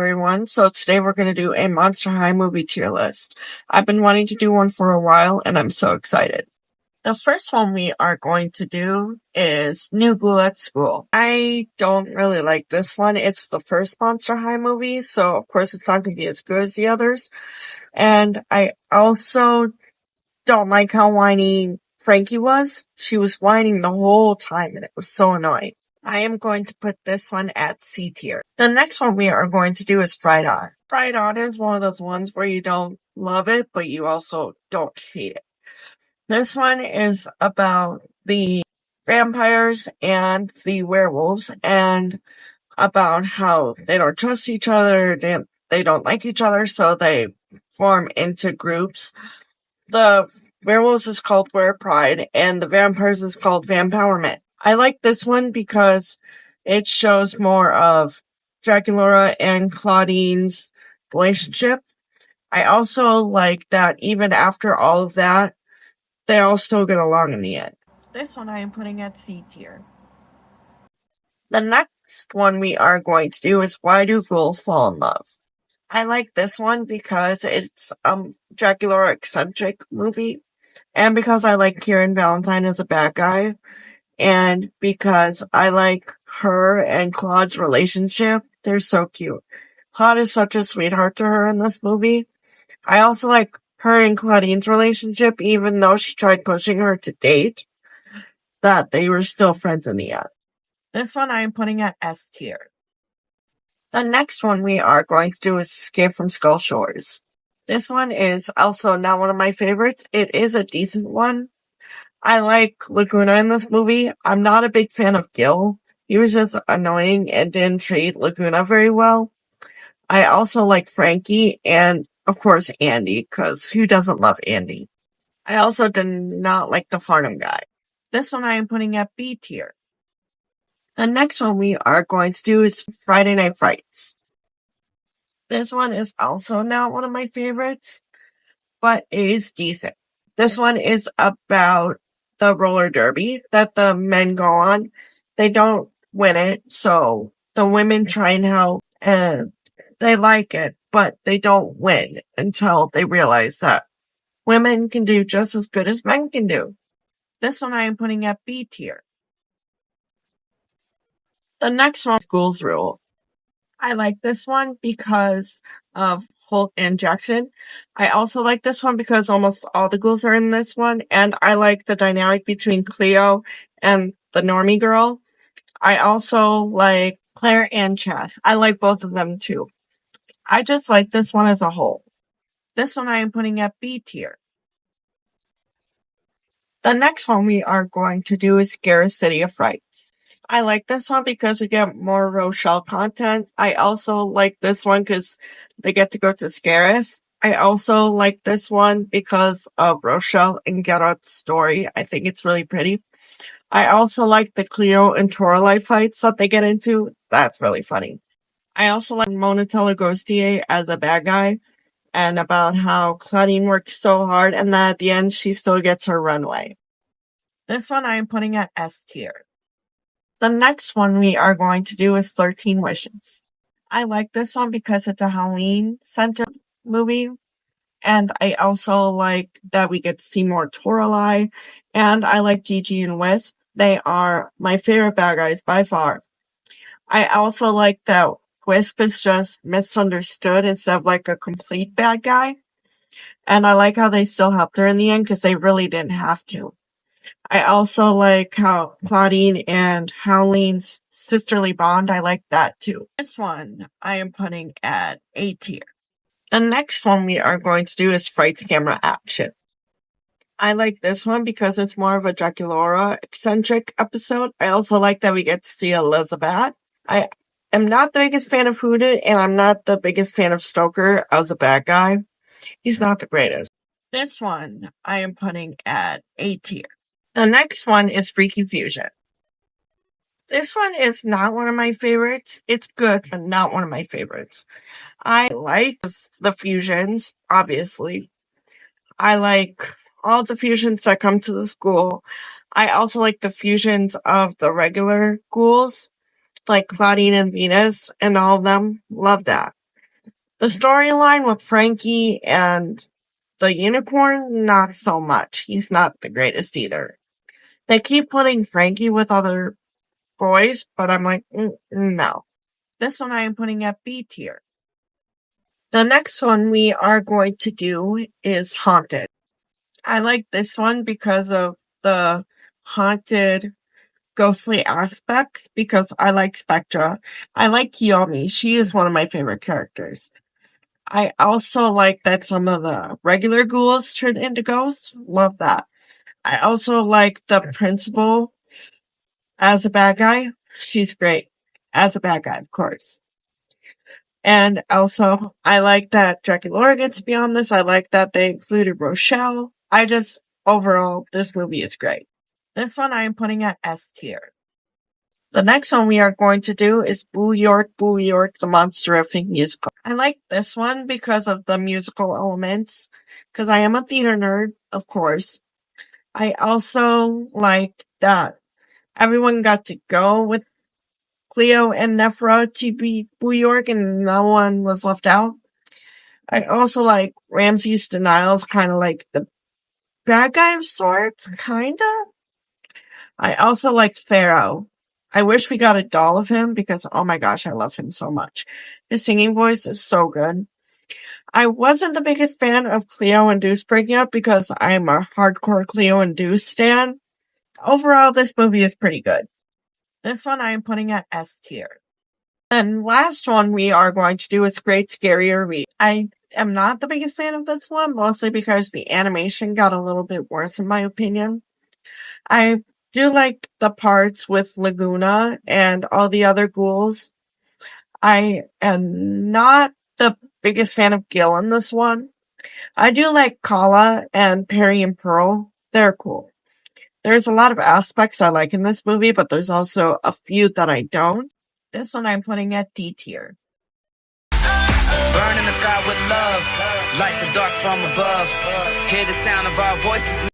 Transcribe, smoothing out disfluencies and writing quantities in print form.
Everyone. So today we're going to do a Monster High movie tier list. I've been wanting to do one for a while and I'm so excited. The first one we are going to do is New Ghoul at School. I don't really like this one. It's the first Monster High movie, so of course it's not going to be as good as the others. And I also don't like how whiny Frankie was. She was whining the whole time and it was so annoying. I am going to put this one at C tier. The next one we are going to do is Fright On. Fright On is one of those ones where you don't love it, but you also don't hate it. This one is about the vampires and the werewolves and about how they don't trust each other, they don't like each other, so they form into groups. The werewolves is called Were Pride and the vampires is called Vampowerment. I like this one because it shows more of Dracula and Claudeen's relationship. I also like that even after all of that, they all still get along in the end. This one I am putting at C tier. The next one we are going to do is Why Do Ghouls Fall in Love? I like this one because it's Dracula eccentric movie, and because I like Kieran Valentine as a bad guy, and because I like her and Claude's relationship. They're so cute. Claude is such a sweetheart to her in this movie. I also like her and Claudine's relationship, even though she tried pushing her to date, that they were still friends in the end. This one I am putting at S tier. The next one we are going to do is Escape from Skull Shores. This one is also not one of my favorites. It is a decent one. I like Laguna in this movie. I'm not a big fan of Gil. He was just annoying and didn't treat Laguna very well. I also like Frankie and, of course, Andy, because who doesn't love Andy? I also did not like the Farnham guy. This one I am putting at B tier. The next one we are going to do is Friday Night Frights. This one is also not one of my favorites, but it is decent. This one is about the roller derby that the men go on. They don't win it, so the women try and help, and they like it, but they don't win until they realize that women can do just as good as men can do. This one I am putting at B tier. The next one is Ghouls Rule. I like this one because of Holt and Jackson. I also like this one because almost all the ghouls are in this one, and I like the dynamic between Cleo and the normie girl. I also like Claire and Chad. I like both of them too. I just like this one as a whole. This one I am putting at B tier. The next one we are going to do is Scare City of Frights. I like this one because we get more Rochelle content. I also like this one because they get to go to Scaris. I also like this one because of Rochelle and Gerard's story. I think it's really pretty. I also like the Cleo and Toralei fights that they get into. That's really funny. I also like Monatella Ghostier as a bad guy and about how Claudine works so hard and that at the end she still gets her runway. This one I am putting at S tier. The next one we are going to do is 13 Wishes. I like this one because it's a Halloween-centered movie, and I also like that we get to see more Toralei, and I like Gigi and Wisp. They are my favorite bad guys by far. I also like that Wisp is just misunderstood instead of like a complete bad guy, and I like how they still helped her in the end because they really didn't have to. I also like how Claudine and Howlene's sisterly bond. I like that too. This one I am putting at A tier. The next one we are going to do is Frights Camera Action. I like this one because it's more of a Dracula eccentric episode. I also like that we get to see Elizabeth. I am not the biggest fan of Hooded, and I'm not the biggest fan of Stoker as a bad guy. He's not the greatest. This one I am putting at A tier. The next one is Freaky Fusion. This one is not one of my favorites. It's good, but not one of my favorites. I like the fusions, obviously. I like all the fusions that come to the school. I also like the fusions of the regular ghouls, like Claudine and Venus, and all of them. Love that. The storyline with Frankie and the unicorn, not so much. He's not the greatest either. They keep putting Frankie with other boys, but I'm like, no. This one I am putting at B tier. The next one we are going to do is Haunted. I like this one because of the haunted, ghostly aspects, because I like Spectra. I like Kiyomi. She is one of my favorite characters. I also like that some of the regular ghouls turn into ghosts. Love that. I also like the principal as a bad guy. She's great. As a bad guy, of course. And also, I like that Jackie Laura gets to be on this. I like that they included Rochelle. Overall, this movie is great. This one I am putting at S tier. The next one we are going to do is Boo York, the Monster-ific musical. I like this one because of the musical elements, because I am a theater nerd, of course. I also like that everyone got to go with Cleo and Nephra to be Boo York and no one was left out. I also like Ramses Denial's kind of like the bad guy of sorts, kinda. I also liked Pharaoh. I wish we got a doll of him because, oh my gosh, I love him so much. His singing voice is so good. I wasn't the biggest fan of Cleo and Deuce breaking up because I'm a hardcore Cleo and Deuce stan. Overall, this movie is pretty good. This one I am putting at S tier. And last one we are going to do is Great Scarier Reef. I am not the biggest fan of this one, mostly because the animation got a little bit worse in my opinion. I do like the parts with Laguna and all the other ghouls. I am not the biggest fan of Gil in this one. I do like Kala and Perry and Pearl. They're cool. There's a lot of aspects I like in this movie, but there's also a few that I don't. This one I'm putting at D tier. Burn in the sky with love, light the dark from above. Hear the sound of our voices